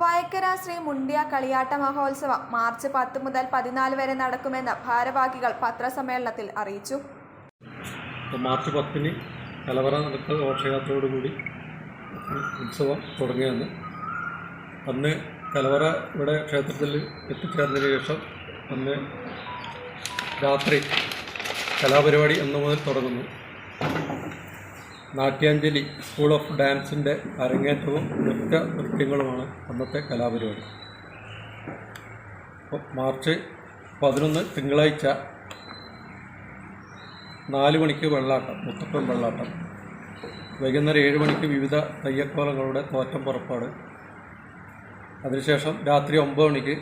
വയക്കര ശ്രീ മുണ്ടിയ കളിയാട്ട മഹോത്സവം മാർച്ച് 10 മുതൽ 14 വരെ നടക്കുമെന്ന് ഭാരവാഹികൾ പത്രസമ്മേളനത്തിൽ അറിയിച്ചു. മാർച്ച് 10 കലവറ നടക്കുന്ന ഘോഷയാത്രയോടുകൂടി ഉത്സവം തുടങ്ങിയെന്ന്. അന്ന് കലവറ ഇവിടെ ക്ഷേത്രത്തിൽ എത്തിച്ചേർന്നതിന് ശേഷം അന്ന് രാത്രി കലാപരിപാടി അന്ന് മുതൽ തുടങ്ങുന്നു. നാട്യാഞ്ജലി സ്കൂൾ ഓഫ് ഡാൻസിൻ്റെ അരങ്ങേറ്റവും നൃത്യങ്ങളുമാണ് അന്നത്തെ കലാപരിപാടി. മാർച്ച് 11 തിങ്കളാഴ്ച 4 മണിക്ക് വെള്ളാട്ടം, മുത്തപ്പൻ വെള്ളാട്ടം. വൈകുന്നേരം 7 മണിക്ക് വിവിധ തെയ്യക്കോലങ്ങളുടെ തോറ്റം പുറപ്പാട്. അതിനുശേഷം രാത്രി 9 മണിക്ക്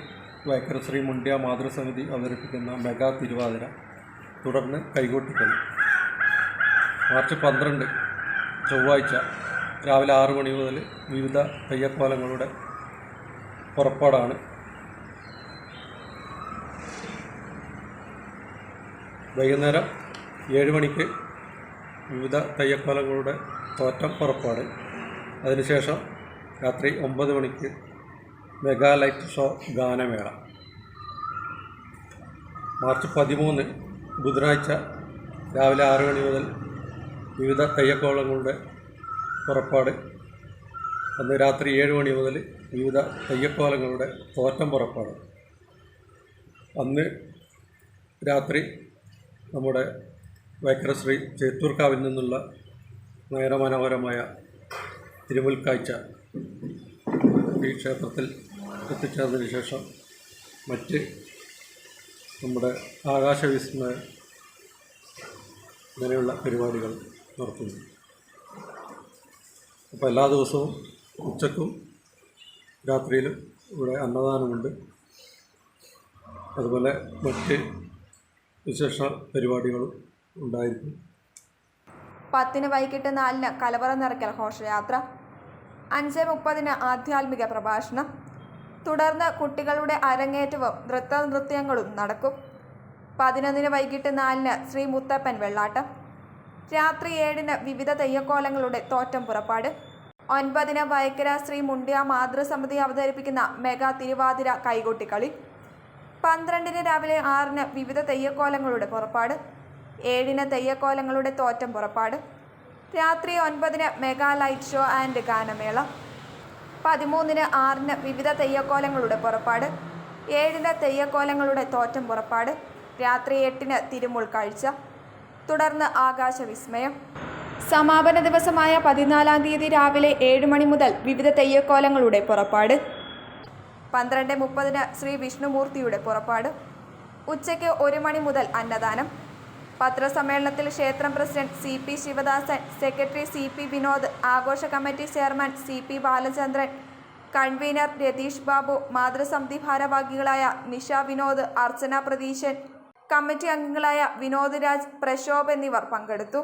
വയക്കര ശ്രീ മുണ്ടിയ മാതൃസമിതി അവതരിപ്പിക്കുന്ന മെഗാ തിരുവാതിര, തുടർന്ന് കൈകൊട്ടിക്കളി. മാർച്ച് 12 ചൊവ്വാഴ്ച രാവിലെ 6 മണി മുതൽ വിവിധ തെയ്യക്കോലങ്ങളുടെ പുറപ്പാടാണ്. വൈകുന്നേരം 7 മണിക്ക് വിവിധ തെയ്യക്കോലങ്ങളുടെ തോറ്റം പുറപ്പാട്. അതിനുശേഷം രാത്രി 9 മണിക്ക് മെഗാ ലൈറ്റ് ഷോ ഗാനമേള. മാർച്ച് 13 ബുധനാഴ്ച രാവിലെ 6 മണി മുതൽ വിവിധ തെയ്യക്കോലങ്ങളുടെ പുറപ്പാട്. അന്ന് രാത്രി 7 മണി മുതൽ വിവിധ തെയ്യക്കോലങ്ങളുടെ തോറ്റം പുറപ്പാട്. അന്ന് രാത്രി നമ്മുടെ വയക്കര ശ്രീ ചേത്തൂർക്കാവിൽ നിന്നുള്ള നയനമനോഹരമായ തിരുമുൽക്കാഴ്ച ഈ ക്ഷേത്രത്തിൽ എത്തിച്ചേർന്നതിന് ശേഷം മറ്റ് നമ്മുടെ ആകാശവിസ്മയം ഇങ്ങനെയുള്ള പരിപാടികൾ നടത്തുന്നു. അപ്പോൾ എല്ലാ ദിവസവും ഉച്ചക്കും രാത്രിയിലും ഇവിടെ അന്നദാനമുണ്ട്. അതുപോലെ മറ്റ് വിശേഷ പരിപാടികളും ഉണ്ടായിരിക്കും. 10 വൈകിട്ട് 4 കലവറ നിറയ്ക്കൽ ഘോഷയാത്ര, 5:30 ആധ്യാത്മിക പ്രഭാഷണം, തുടർന്ന് കുട്ടികളുടെ അരങ്ങേറ്റവും നൃത്യങ്ങളും നടക്കും. 11 വൈകിട്ട് 4 ശ്രീ മുത്തപ്പൻ വെള്ളാട്ടം, രാത്രി 7 വിവിധ തെയ്യക്കോലങ്ങളുടെ തോറ്റം പുറപ്പാട്, 9 വയക്കര ശ്രീ മുണ്ടിയ മാതൃസമിതി അവതരിപ്പിക്കുന്ന മെഗാ തിരുവാതിര കൈകൊട്ടിക്കളി, 12 രാവിലെ 6 വിവിധ തെയ്യക്കോലങ്ങളുടെ പുറപ്പാട്, 7 തെയ്യക്കോലങ്ങളുടെ തോറ്റം പുറപ്പാട്, രാത്രി 9 മെഗാ ലൈറ്റ് ഷോ ആൻഡ് ഗാനമേള, 13 6 വിവിധ തെയ്യക്കോലങ്ങളുടെ പുറപ്പാട്, 7 തെയ്യക്കോലങ്ങളുടെ തോറ്റം പുറപ്പാട്, രാത്രി 8 തിരുമുൽക്കാഴ്ച, തുടർന്ന് ആകാശവിസ്മയം. സമാപന ദിവസമായ 14 തീയതി രാവിലെ 7 മണി മുതൽ വിവിധ തെയ്യക്കോലങ്ങളുടെ പുറപ്പാട്, 12:30 ശ്രീ വിഷ്ണുമൂർത്തിയുടെ പുറപ്പാട്, ഉച്ചയ്ക്ക് 1 മണി മുതൽ അന്നദാനം. പത്രസമ്മേളനത്തിൽ ക്ഷേത്രം president CP Sivadasan, secretary CP Vinod, ആഘോഷ committee chairman CP Balachandran, convener Ratheesh Babu, മാതൃസമിതി ഭാരവാഹികളായ നിഷ വിനോദ്, അർച്ചന പ്രതീശൻ, കമ്മിറ്റി അംഗങ്ങളായ വിനോദ് രാജ്, പ്രശോഭ് എന്നിവർ പങ്കെടുത്തു.